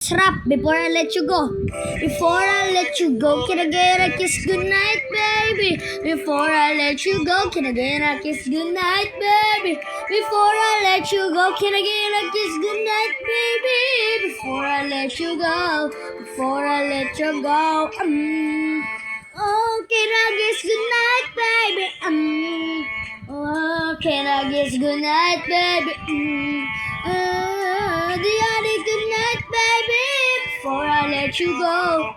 Rap before I let you go. Before I let you go, can I get a kiss goodnight, baby? Before I let you go, can I get a kiss goodnight, baby? Before I let you go, can I get a kiss goodnight, baby? Before I let you go, before I let you go, oh, can I kiss goodnight, baby? Oh, can I kiss goodnight, baby? Good night, baby, before I let you go.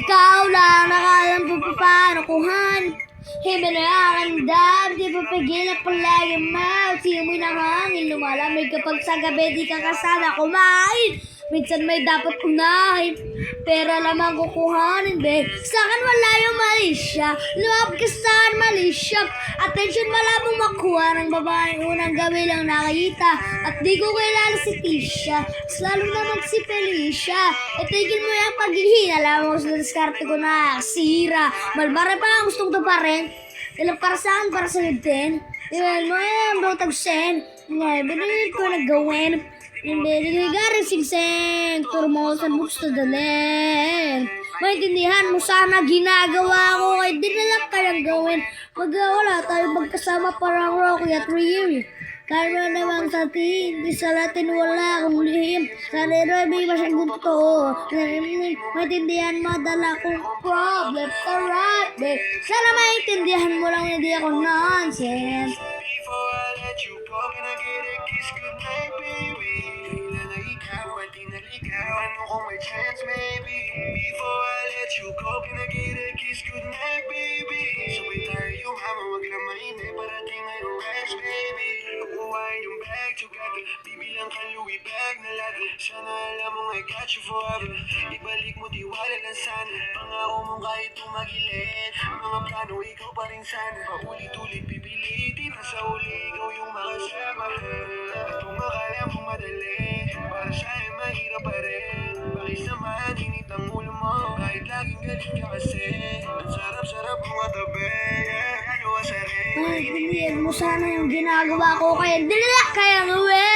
Ikaw lang nakalam kung paano kuhan. Hiba na ang dam, di pa pigilan palagi mouth. Simoy ng hangin, lumalamig kapag sa gabi di ka kasama kumain. Minsan may dapat unahin, pera lamang kukuhanin, be. Sa'kin wala yung malisya, lumab ka sa'kin malisya. Attention malabong makuha ng babaeng unang gabi lang nakita. At di ko kilala si Tisha, lalo naman si Felicia. Itigil mo yung paghihina, alam mo sa diskarte ko na sira. Malmare pa ang gustong to pa rin. Ilang para saan? Para sa din. Ilan mo yan, bro, tagsen. Ngayon, binigay ko na gawin. Hindi garing sigseng, turmo sa books to the land. Maintindihan mo sana ginagawa ko, ay di na lang kayang gawin. Magwawala tayo magkasama parang Rocky at Rio. Kaya naman sa atin, di sa Latin wala akong lihim. Sa Leroy, may masyadong totoo. Maintindihan madala kong problem sa right, babe. Sana maintindihan mo lang hindi ako nonsense. Before I let you go, can I get a kiss goodnight, baby? Ilan na ikaw at inaligaw, ano kung may chance, maybe? Before I let you go, can I get a kiss goodnight, baby? Sabay tayo mama, wag lang mainit, parating ngayong rest, baby. Kukuhain yung bag together, bibilang ka Louis bag na leather. Sana alam mo I got you forever, ibalik mo tiwala lang sana. Pangako mo kahit tumagilid, mga plano ikaw pa rin sana. Paulit-ulit pipilitin, nasa uli ikaw yung makasama. Itong akala mo madali, para sa'yo mahirap pa rin. Pakisamahan, init ang ulo mo, kahit laging galit ka kasi. Ang sarap-sarap mo katabi, yeah, ano ka sa rin. Maintindihan mo sana yung ginagawa ko, kaya di na lang kayang gawin.